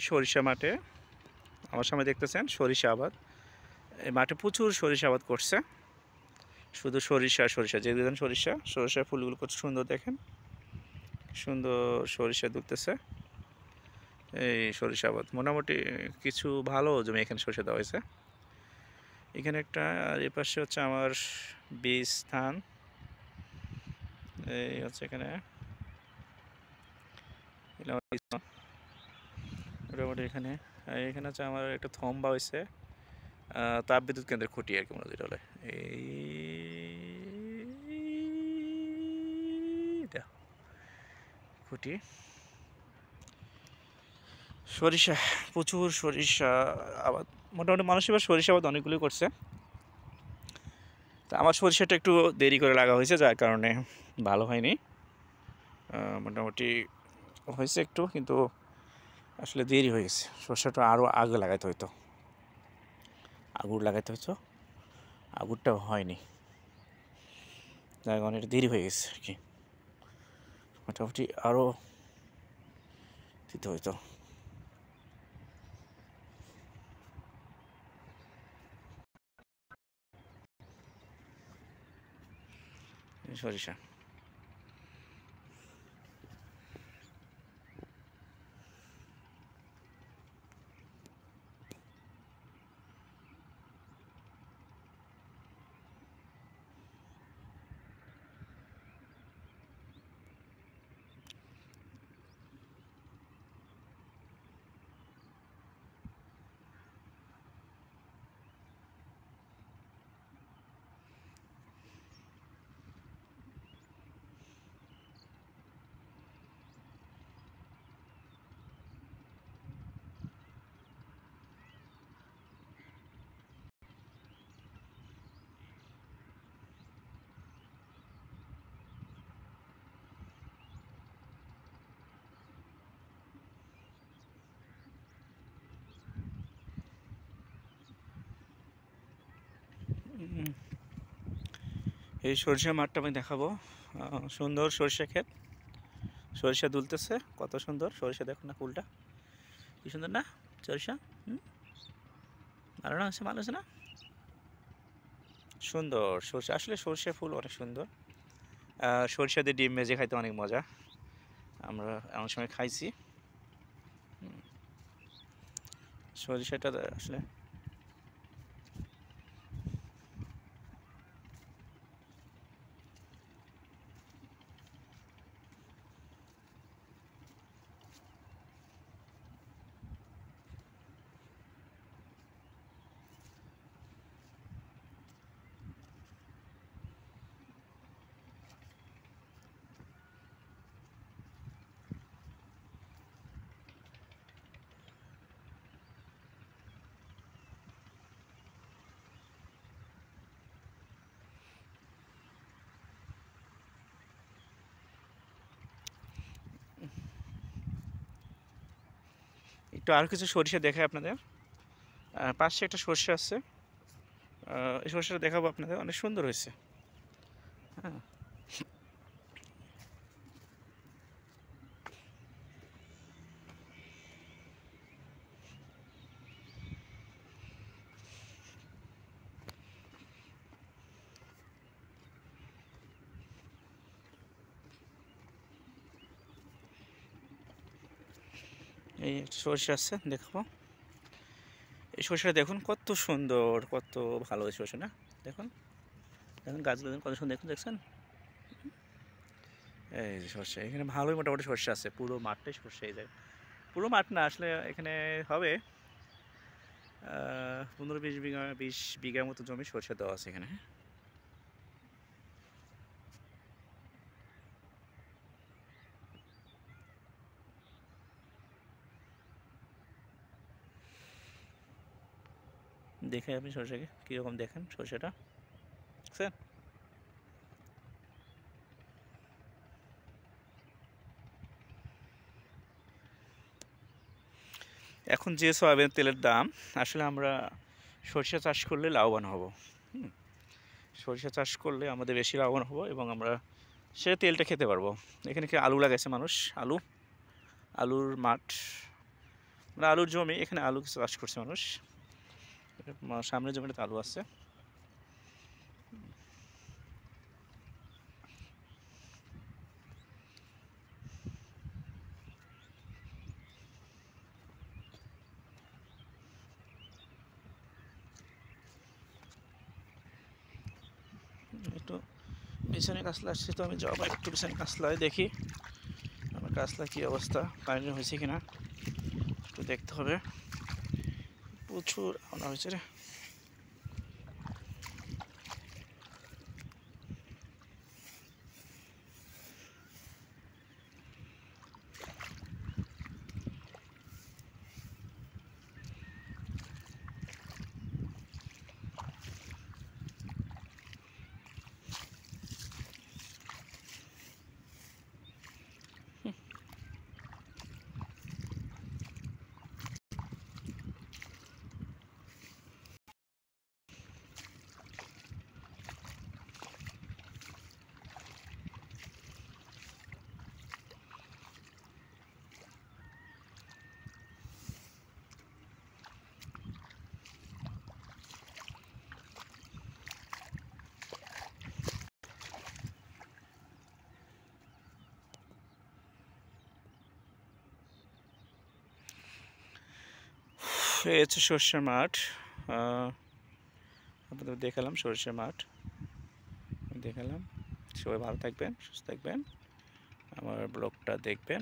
সরিষা মাঠে আমার সামনে দেখতেছেন সরিষা আবাদ। এই মাঠে প্রচুর সরিষা আবাদ করছে, শুধু সরিষা সরিষা। যে দেখেন সরিষার ফুলগুলো কত সুন্দর, দেখেন সুন্দর সরিষা দুলতেছে। এই সরিষা আবাদ মোটামুটি কিছু ভালো জমি এখানে সরিষা দেওয়া হয়েছে। এখানে একটা, আর এ পাশে হচ্ছে আমার বীজ স্থান। এই হচ্ছে এখানে মোটামুটি এখানে এখানে হচ্ছে আমার একটা থম্বা হয়েছে, তাপবিদ্যুৎ কেন্দ্রের খুঁটি আর কি মনে যেটা বলে। এইটা খুঁটি। সরিষা, প্রচুর সরিষা আবাদ, মোটামুটি মানুষ এবার সরিষা আবাদ অনেকগুলোই করছে। তা আমার সরিষাটা একটু দেরি করে লাগা হয়েছে, যার কারণে ভালো হয়নি। মোটামুটি হয়েছে একটু, কিন্তু আসলে দেরি হয়ে গেছে। সরষাটা আরও আগে লাগাইতে হইতো, আগুর লাগাইতে হইতো, আগুরটা হয়নি, যার কারণে এটা দেরি হয়ে গেছে আর কি। মোটামুটি আরও দিতে হইতো। সরিষা এই সরিষা মাঠটা আমি দেখাবো। সুন্দর সরিষা ক্ষেত, সরিষা দুলতেছে কত সুন্দর। সরিষা দেখুন না, ফুলটা কি সুন্দর না সরিষা। ভালো না হচ্ছে, ভালো হচ্ছে না, সুন্দর সরিষা। আসলে সরিষা ফুল অনেক সুন্দর। সরিষা দিয়ে ডিম ভেজে খাইতে অনেক মজা, আমরা অনেক সময় খাইছি। সরিষাটা আসলে একটু আর কিছু সরিষা দেখায় আপনাদের। পাশে একটা সরিষা আছে, এই সরিষাটা দেখাবো আপনাদের, অনেক সুন্দর হয়েছে। হ্যাঁ, এই একটা সরিষা আছে দেখাবো। এই সরিষাটা দেখুন কত সুন্দর, কত ভালো এই সরিষা না। দেখুন দেখুন গাছগুলো দেখুন কত সুন্দর, দেখুন দেখছেন। এই যে সর্ষে, এখানে ভালোই মোটামুটি সর্ষে আছে, পুরো মাঠটাই সর্ষে। এই জায়গায় পুরো মাঠ না, আসলে এখানে হবে 15-20 বিঘা, 20 বিঘার মতো জমি সর্ষে দেওয়া আছে এখানে। দেখে আপনি সর্ষেকে কীরকম দেখেন, সর্ষেটা বুঝছেন। এখন যে সয়াবিন তেলের দাম, আসলে আমরা সরিষা চাষ করলে লাভবান হব। সরিষা চাষ করলে আমাদের বেশি লাভবান হব, এবং আমরা সে তেলটা খেতে পারবো। এখানে কি আলু লাগাইছে মানুষ, আলুর মাঠ, মানে আলুর জমি, এখানে আলু কিছু চাষ করছে মানুষ। সামনের জমিটাতে আলু আছে। একটু পিছনে কাঁচলা আসছে, তো আমি যাবো একটু পিছনে কাঁচলায়, দেখি আমার কাঁচলা কী অবস্থা, পানি হয়েছে কিনা একটু দেখতে হবে। প্রচুর আনা হয়েছে রে। এই হচ্ছে সর্ষের মাঠ। আপনাদের দেখালাম সর্ষের মাঠ, দেখালাম। সবাই ভালো থাকবেন, সুস্থ থাকবেন, আমার ব্লগটা দেখবেন।